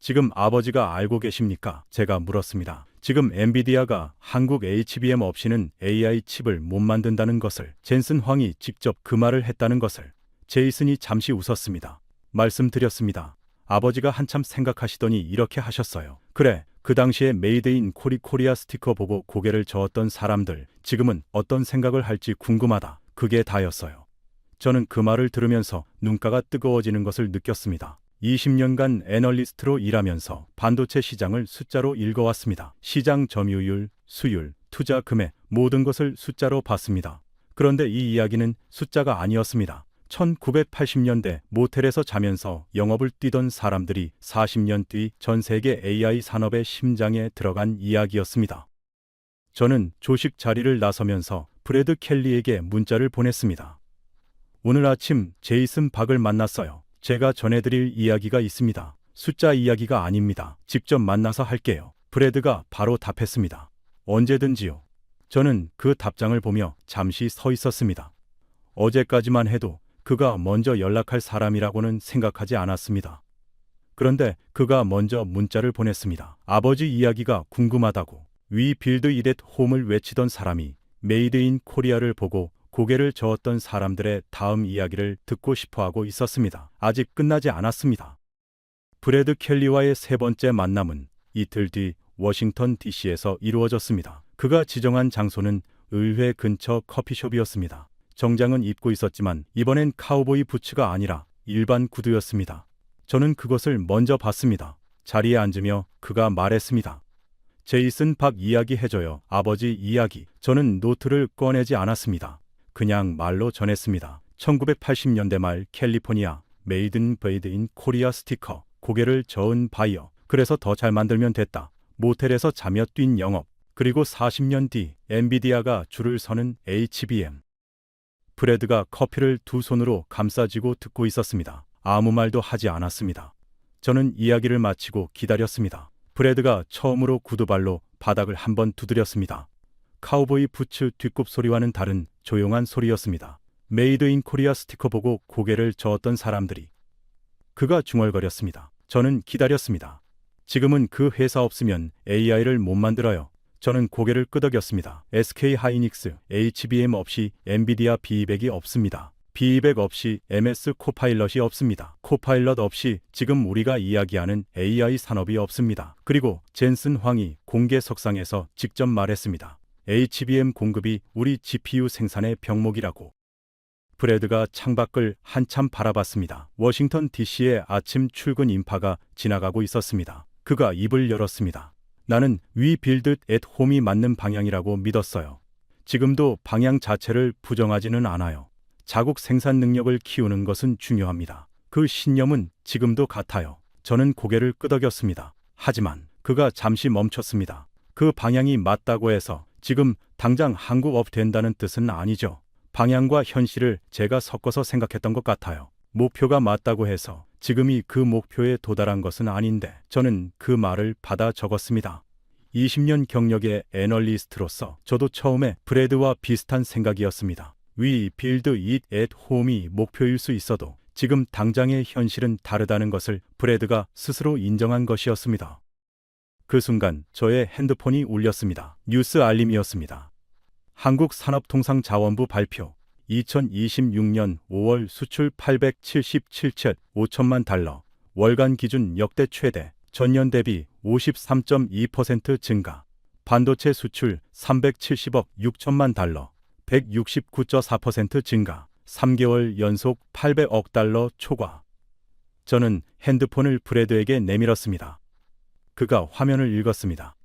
지금 아버지가 알고 계십니까? 제가 물었습니다. 지금 엔비디아가 한국 HBM 없이는 AI 칩을 못 만든다는 것을, 젠슨 황이 직접 그 말을 했다는 것을. 제이슨이 잠시 웃었습니다. 말씀드렸습니다. 아버지가 한참 생각하시더니 이렇게 하셨어요. 그래, 그 당시에 메이드 인 코리아 스티커 보고 고개를 저었던 사람들, 지금은 어떤 생각을 할지 궁금하다. 그게 다였어요. 저는 그 말을 들으면서 눈가가 뜨거워지는 것을 느꼈습니다. 20년간 애널리스트로 일하면서 반도체 시장을 숫자로 읽어왔습니다. 시장 점유율, 수율, 투자 금액, 모든 것을 숫자로 봤습니다. 그런데 이 이야기는 숫자가 아니었습니다. 1980년대 모텔에서 자면서 영업을 뛰던 사람들이 40년 뒤 전 세계 AI 산업의 심장에 들어간 이야기였습니다. 저는 조식 자리를 나서면서 브래드 켈리에게 문자를 보냈습니다. 오늘 아침 제이슨 박을 만났어요. 제가 전해드릴 이야기가 있습니다. 숫자 이야기가 아닙니다. 직접 만나서 할게요. 브래드가 바로 답했습니다. 언제든지요. 저는 그 답장을 보며 잠시 서 있었습니다. 어제까지만 해도 그가 먼저 연락할 사람이라고는 생각하지 않았습니다. 그런데 그가 먼저 문자를 보냈습니다. 아버지 이야기가 궁금하다고. 위 빌드 이렛 홈을 외치던 사람이 메이드 인 코리아를 보고 고개를 저었던 사람들의 다음 이야기를 듣고 싶어하고 있었습니다. 아직 끝나지 않았습니다. 브래드 켈리와의 세 번째 만남은 이틀 뒤 워싱턴 DC에서 이루어졌습니다. 그가 지정한 장소는 의회 근처 커피숍이었습니다. 정장은 입고 있었지만 이번엔 카우보이 부츠가 아니라 일반 구두였습니다. 저는 그것을 먼저 봤습니다. 자리에 앉으며 그가 말했습니다. 제이슨 박 이야기 해줘요. 아버지 이야기. 저는 노트를 꺼내지 않았습니다. 그냥 말로 전했습니다. 1980년대 말 캘리포니아 메이드 인 코리아 스티커. 고개를 저은 바이어. 그래서 더 잘 만들면 됐다. 모텔에서 자며 뛴 영업. 그리고 40년 뒤 엔비디아가 줄을 서는 HBM. 브래드가 커피를 두 손으로 감싸쥐고 듣고 있었습니다. 아무 말도 하지 않았습니다. 저는 이야기를 마치고 기다렸습니다. 브래드가 처음으로 구두발로 바닥을 한번 두드렸습니다. 카우보이 부츠 뒷굽 소리와는 다른 조용한 소리였습니다. 메이드 인 코리아 스티커 보고 고개를 저었던 사람들이. 그가 중얼거렸습니다. 저는 기다렸습니다. 지금은 그 회사 없으면 AI를 못 만들어요. 저는 고개를 끄덕였습니다. SK 하이닉스, HBM 없이 엔비디아 B200이 없습니다. B200 없이 MS 코파일럿이 없습니다. 코파일럿 없이 지금 우리가 이야기하는 AI 산업이 없습니다. 그리고 젠슨 황이 공개석상에서 직접 말했습니다. HBM 공급이 우리 GPU 생산의 병목이라고. 브래드가 창밖을 한참 바라봤습니다. 워싱턴 DC의 아침 출근 인파가 지나가고 있었습니다. 그가 입을 열었습니다. 나는 위 빌드 앳 홈이 맞는 방향이라고 믿었어요. 지금도 방향 자체를 부정하지는 않아요. 자국 생산 능력을 키우는 것은 중요합니다. 그 신념은 지금도 같아요. 저는 고개를 끄덕였습니다. 하지만 그가 잠시 멈췄습니다. 그 방향이 맞다고 해서 지금 당장 한국 업 된다는 뜻은 아니죠. 방향과 현실을 제가 섞어서 생각했던 것 같아요. 목표가 맞다고 해서 지금이 그 목표에 도달한 것은 아닌데 저는 그 말을 받아 적었습니다. 20년 경력의 애널리스트로서 저도 처음에 브래드와 비슷한 생각이었습니다. We build it at home이 목표일 수 있어도 지금 당장의 현실은 다르다는 것을 브래드가 스스로 인정한 것이었습니다. 그 순간 저의 핸드폰이 울렸습니다. 뉴스 알림이었습니다. 한국산업통상자원부 발표 2026년 5월 수출 877억 5천만 달러, 월간 기준 역대 최대, 전년 대비 53.2% 증가, 반도체 수출 370억 6천만 달러, 169.4% 증가, 3개월 연속 800억 달러 초과. 저는 핸드폰을 브래드에게 내밀었습니다. 그가 화면을 읽었습니다.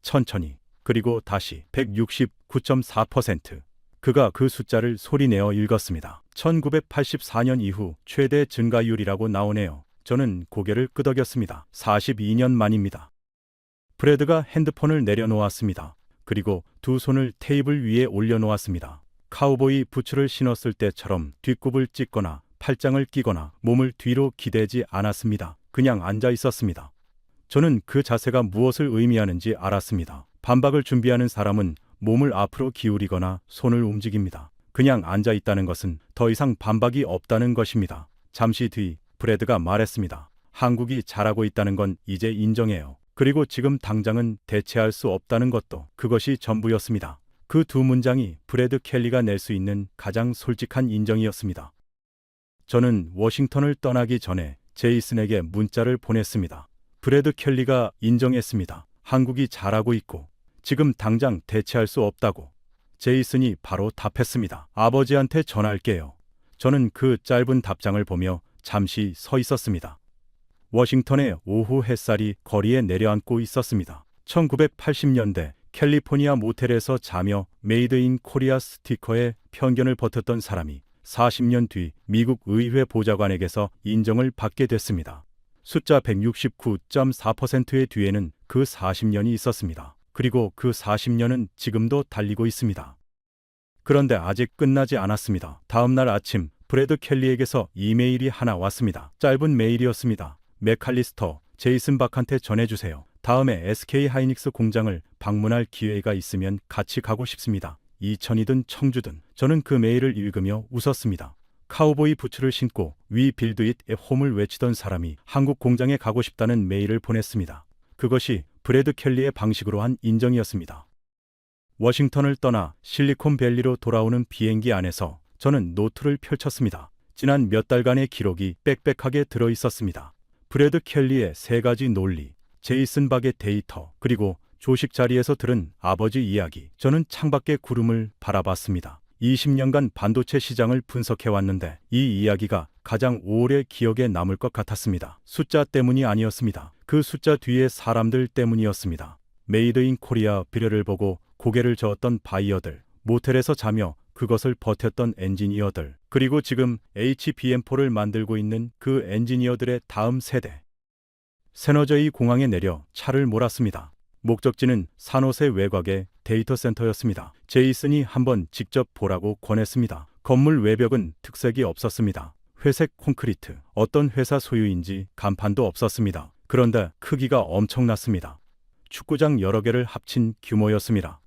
천천히, 그리고 다시 169.4%. 그가 그 숫자를 소리내어 읽었습니다. 1984년 이후 최대 증가율이라고 나오네요. 저는 고개를 끄덕였습니다. 42년 만입니다. 브래드가 핸드폰을 내려놓았습니다. 그리고 두 손을 테이블 위에 올려놓았습니다. 카우보이 부츠를 신었을 때처럼 뒷굽을 찢거나 팔짱을 끼거나 몸을 뒤로 기대지 않았습니다. 그냥 앉아 있었습니다. 저는 그 자세가 무엇을 의미하는지 알았습니다. 반박을 준비하는 사람은 몸을 앞으로 기울이거나 손을 움직입니다. 그냥 앉아 있다는 것은 더 이상 반박이 없다는 것입니다. 잠시 뒤 브래드가 말했습니다. 한국이 잘하고 있다는 건 이제 인정해요. 그리고 지금 당장은 대체할 수 없다는 것도. 그것이 전부였습니다. 그 두 문장이 브래드 켈리가 낼 수 있는 가장 솔직한 인정이었습니다. 저는 워싱턴을 떠나기 전에 제이슨에게 문자를 보냈습니다. 브래드 켈리가 인정했습니다. 한국이 잘하고 있고 지금 당장 대체할 수 없다고. 제이슨이 바로 답했습니다. 아버지한테 전할게요. 저는 그 짧은 답장을 보며 잠시 서 있었습니다. 워싱턴의 오후 햇살이 거리에 내려앉고 있었습니다. 1980년대 캘리포니아 모텔에서 자며 메이드 인 코리아 스티커에 편견을 버텼던 사람이 40년 뒤 미국 의회 보좌관에게서 인정을 받게 됐습니다. 숫자 169.4%의 뒤에는 그 40년이 있었습니다. 그리고 그 40년은 지금도 달리고 있습니다. 그런데 아직 끝나지 않았습니다. 다음 날 아침 브래드 켈리에게서 이메일이 하나 왔습니다. 짧은 메일이었습니다. 맥칼리스터, 제이슨 박한테 전해주세요. 다음에 SK 하이닉스 공장을 방문할 기회가 있으면 같이 가고 싶습니다. 이천이든 청주든. 저는 그 메일을 읽으며 웃었습니다. 카우보이 부츠를 신고 We build it at home을 외치던 사람이 한국 공장에 가고 싶다는 메일을 보냈습니다. 그것이 브래드 켈리의 방식으로 한 인정이었습니다. 워싱턴을 떠나 실리콘밸리로 돌아오는 비행기 안에서 저는 노트를 펼쳤습니다. 지난 몇 달간의 기록이 빽빽하게 들어 있었습니다. 브래드 켈리의 3가지 논리, 제이슨 박의 데이터, 그리고 조식 자리에서 들은 아버지 이야기. 저는 창밖의 구름을 바라봤습니다. 20년간 반도체 시장을 분석해왔는데 이 이야기가 가장 오래 기억에 남을 것 같았습니다. 숫자 때문이 아니었습니다. 그 숫자 뒤에 사람들 때문이었습니다. 메이드 인 코리아 비례를 보고 고개를 저었던 바이어들, 모텔에서 자며 그것을 버텼던 엔지니어들, 그리고 지금 HBM4를 만들고 있는 그 엔지니어들의 다음 세대. 세너제이 공항에 내려 차를 몰았습니다. 목적지는 산호세 외곽의 데이터 센터였습니다. 제이슨이 한번 직접 보라고 권했습니다. 건물 외벽은 특색이 없었습니다. 회색 콘크리트, 어떤 회사 소유인지 간판도 없었습니다. 그런데 크기가 엄청났습니다. 축구장 여러 개를 합친 규모였습니다.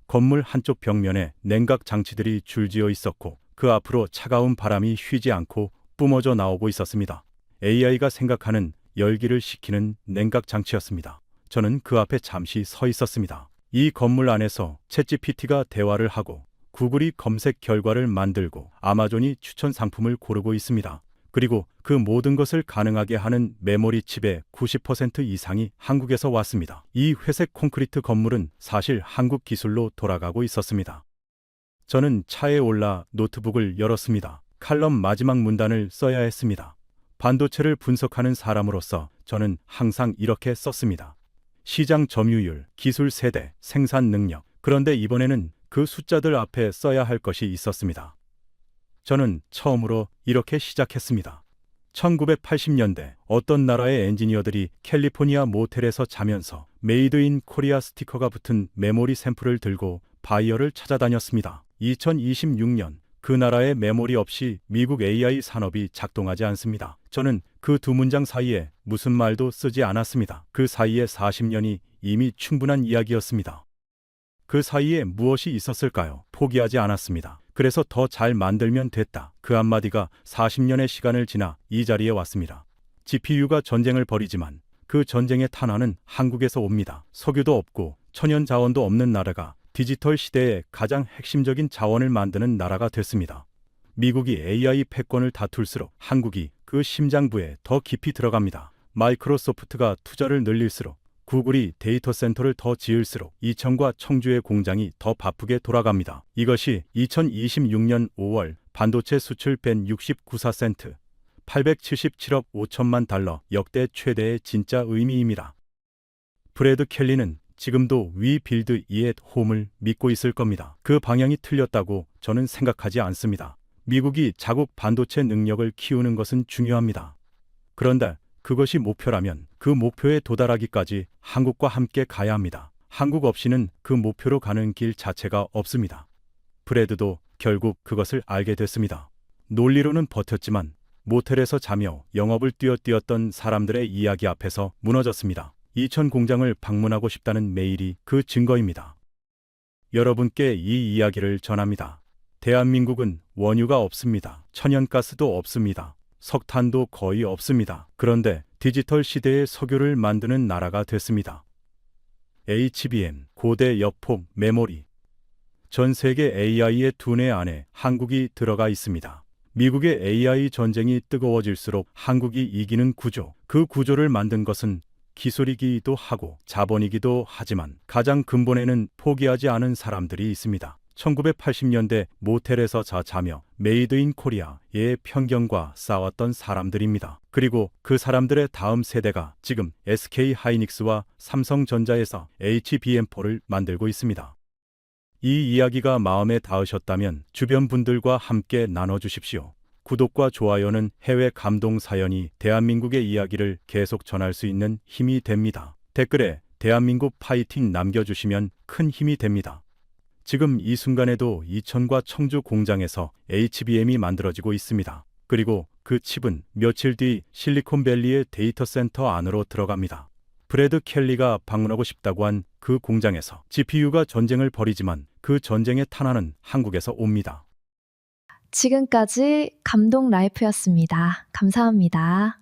건물 한쪽 벽면에 냉각 장치들이 줄지어 있었고 그 앞으로 차가운 바람이 쉬지 않고 뿜어져 나오고 있었습니다. AI가 생각하는 열기를 식히는 냉각 장치였습니다. 저는 그 앞에 잠시 서 있었습니다. 이 건물 안에서 챗GPT가 대화를 하고 구글이 검색 결과를 만들고 아마존이 추천 상품을 고르고 있습니다. 그리고 그 모든 것을 가능하게 하는 메모리 칩의 90% 이상이 한국에서 왔습니다. 이 회색 콘크리트 건물은 사실 한국 기술로 돌아가고 있었습니다. 저는 차에 올라 노트북을 열었습니다. 칼럼 마지막 문단을 써야 했습니다. 반도체를 분석하는 사람으로서 저는 항상 이렇게 썼습니다. 시장 점유율, 기술 세대, 생산 능력. 그런데 이번에는 그 숫자들 앞에 써야 할 것이 있었습니다. 저는 처음으로 이렇게 시작했습니다. 1980년대 어떤 나라의 엔지니어들이 캘리포니아 모텔에서 자면서 메이드 인 코리아 스티커가 붙은 메모리 샘플을 들고 바이어를 찾아다녔습니다. 2026년 그 나라의 메모리 없이 미국 AI 산업이 작동하지 않습니다. 저는 그 두 문장 사이에 무슨 말도 쓰지 않았습니다. 그 사이에 40년이 이미 충분한 이야기였습니다. 그 사이에 무엇이 있었을까요? 포기하지 않았습니다. 그래서 더 잘 만들면 됐다. 그 한마디가 40년의 시간을 지나 이 자리에 왔습니다. GPU가 전쟁을 벌이지만 그 전쟁의 탄환은 한국에서 옵니다. 석유도 없고 천연 자원도 없는 나라가 디지털 시대의 가장 핵심적인 자원을 만드는 나라가 됐습니다. 미국이 AI 패권을 다툴수록 한국이 그 심장부에 더 깊이 들어갑니다. 마이크로소프트가 투자를 늘릴수록 구글이 데이터 센터를 더 지을수록 이천과 청주의 공장이 더 바쁘게 돌아갑니다. 이것이 2026년 5월 반도체 수출 벤 69%, 877억 5천만 달러 역대 최대의 진짜 의미입니다. 브래드 켈리는 지금도 We Build It Home을 믿고 있을 겁니다. 그 방향이 틀렸다고 저는 생각하지 않습니다. 미국이 자국 반도체 능력을 키우는 것은 중요합니다. 그런데 그것이 목표라면 그 목표에 도달하기까지 한국과 함께 가야 합니다. 한국 없이는 그 목표로 가는 길 자체가 없습니다. 브래드도 결국 그것을 알게 됐습니다. 논리로는 버텼지만 모텔에서 자며 영업을 뛰었던 사람들의 이야기 앞에서 무너졌습니다. 이천 공장을 방문하고 싶다는 메일이 그 증거입니다. 여러분께 이 이야기를 전합니다. 대한민국은 원유가 없습니다. 천연가스도 없습니다. 석탄도 거의 없습니다. 그런데 디지털 시대의 석유를 만드는 나라가 됐습니다. HBM, 고대 여폭 메모리. 전 세계 AI의 두뇌 안에 한국이 들어가 있습니다. 미국의 AI 전쟁이 뜨거워질수록 한국이 이기는 구조. 그 구조를 만든 것은 기술이기도 하고 자본이기도 하지만 가장 근본에는 포기하지 않은 사람들이 있습니다. 1980년대 모텔에서 자며 메이드 인 코리아의 편견과 싸웠던 사람들입니다. 그리고 그 사람들의 다음 세대가 지금 SK 하이닉스와 삼성전자에서 HBM4를 만들고 있습니다. 이 이야기가 마음에 닿으셨다면 주변 분들과 함께 나눠주십시오. 구독과 좋아요는 해외 감동 사연이 대한민국의 이야기를 계속 전할 수 있는 힘이 됩니다. 댓글에 대한민국 파이팅 남겨주시면 큰 힘이 됩니다. 지금 이 순간에도 이천과 청주 공장에서 HBM이 만들어지고 있습니다. 그리고 그 칩은 며칠 뒤 실리콘밸리의 데이터 센터 안으로 들어갑니다. 브래드 켈리가 방문하고 싶다고 한 그 공장에서 GPU가 전쟁을 벌이지만 그 전쟁의 탄환은 한국에서 옵니다. 지금까지 감동 라이프였습니다. 감사합니다.